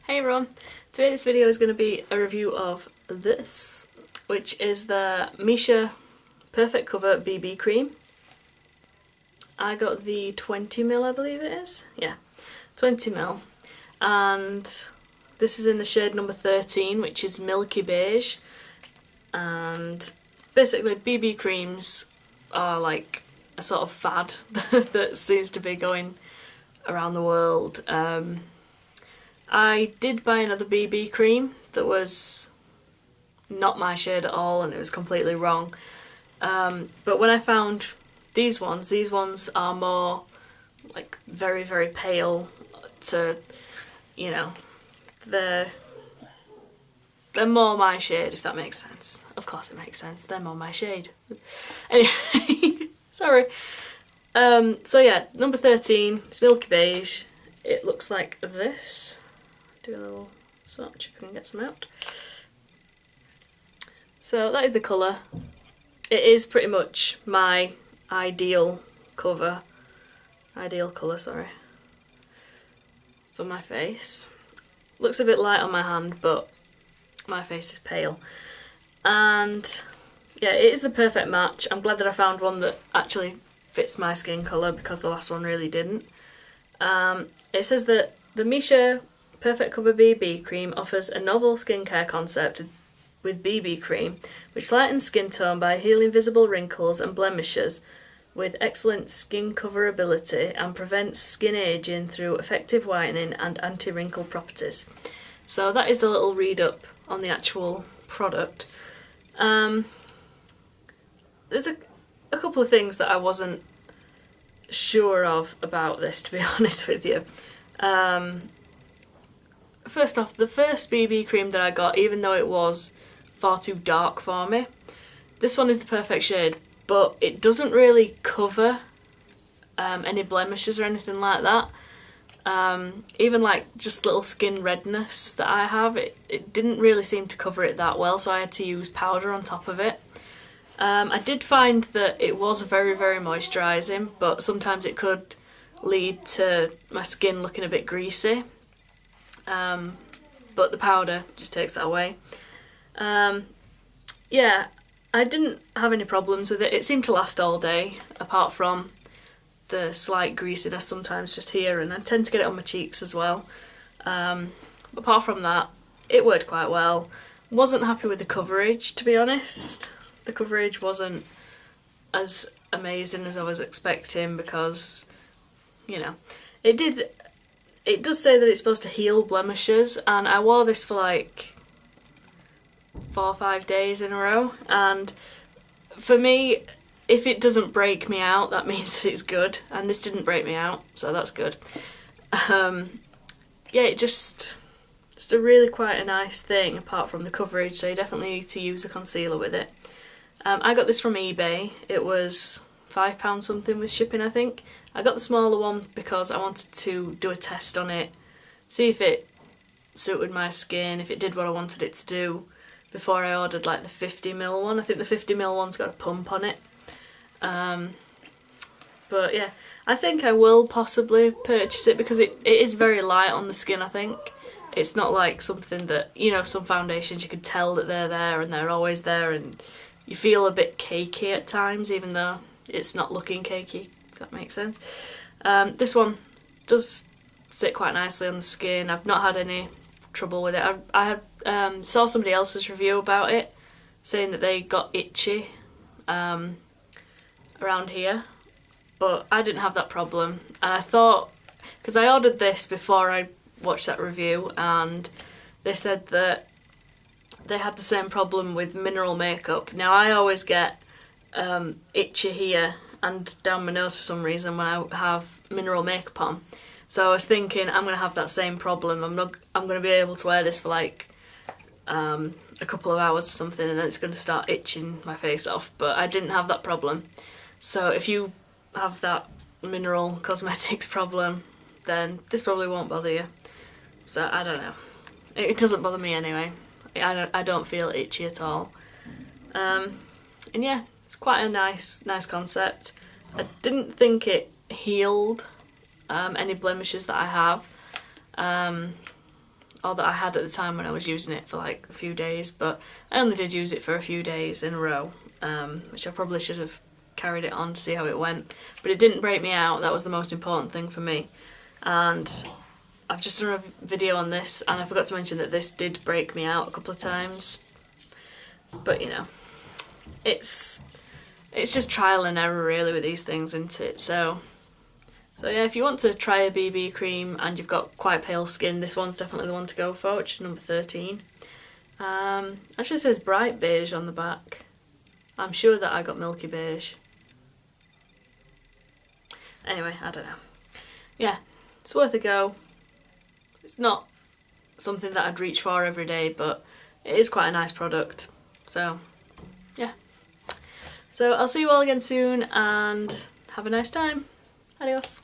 Hey everyone, today this video is going to be a review of this, which is the Missha Perfect Cover BB Cream. I got the 20ml, I believe it is. Yeah, 20ml. And this is in the shade number 13, which is Milky Beige. And basically BB creams are like a sort of fad that seems to be going around the world. I did buy another BB cream that was not my shade at all and it was completely wrong. But when I found these ones are more like very, very pale to, you know, they're more my shade, if that makes sense. Of course it makes sense, they're more my shade. Anyway, sorry. So yeah, number 13, it's Milky Beige. It looks like this. Do a little swatch if I can get some out. So that is the colour. It is pretty much my ideal colour, sorry, for my face. Looks a bit light on my hand, but my face is pale. And yeah, it is the perfect match. I'm glad that I found one that actually fits my skin colour because the last one really didn't. It says that the Missha Perfect Cover BB Cream offers a novel skincare concept with BB cream, which lightens skin tone by healing visible wrinkles and blemishes with excellent skin coverability and prevents skin aging through effective whitening and anti-wrinkle properties. So that is the little read up on the actual product. There's a couple of things that I wasn't sure of about this, to be honest with you. First off, the first BB cream that I got, even though it was far too dark for me, this one is the perfect shade, but it doesn't really cover any blemishes or anything like that. Even like just little skin redness that I have, it didn't really seem to cover it that well, so I had to use powder on top of it. I did find that it was very, very moisturising, but sometimes it could lead to my skin looking a bit greasy. But the powder just takes that away. Yeah, I didn't have any problems with it. It seemed to last all day, apart from the slight greasiness sometimes just here, and I tend to get it on my cheeks as well. Apart from that, it worked quite well. Wasn't happy with the coverage, to be honest. The coverage wasn't as amazing as I was expecting because, you know, it does say that it's supposed to heal blemishes, and I wore this for like 4 or 5 days in a row, and for me, if it doesn't break me out, that means that it's good, and this didn't break me out, so that's good. Yeah, it just a really quite a nice thing apart from the coverage, so you definitely need to use a concealer with it. I got this from eBay. It was £5 something with shipping, I think. I got the smaller one because I wanted to do a test on it, see if it suited my skin, if it did what I wanted it to do, before I ordered like the 50ml one. I think the 50ml one's got a pump on it. But yeah, I think I will possibly purchase it because it is very light on the skin, I think. It's not like something that, you know, some foundations you can tell that they're there and they're always there, and you feel a bit cakey at times, even though it's not looking cakey, if that makes sense. This one does sit quite nicely on the skin. I've not had any trouble with it. I saw somebody else's review about it, saying that they got itchy around here, but I didn't have that problem. And I thought, because I ordered this before I watched that review, and they said that they had the same problem with mineral makeup. Now I always get itchy here and down my nose for some reason when I have mineral makeup on. So I was thinking I'm going to have that same problem. I'm going to be able to wear this for like a couple of hours or something, and then it's going to start itching my face off. But I didn't have that problem. So if you have that mineral cosmetics problem, then this probably won't bother you. So I don't know. It doesn't bother me anyway. I don't feel itchy at all. And yeah, it's quite a nice concept. I didn't think it healed any blemishes that I have. or that I had at the time when I was using it for like a few days, but I only did use it for a few days in a row, which I probably should have carried it on to see how it went, but it didn't break me out. That was the most important thing for me. And I've just done a video on this, and I forgot to mention that this did break me out a couple of times, but you know, it's just trial and error really with these things, isn't it? So yeah, if you want to try a BB cream and you've got quite pale skin, this one's definitely the one to go for, which is number 13. Actually says bright beige on the back. I'm sure that I got milky beige. Anyway, I don't know. Yeah, it's worth a go. It's not something that I'd reach for every day, but it is quite a nice product. So, yeah. So I'll see you all again soon and have a nice time. Adios.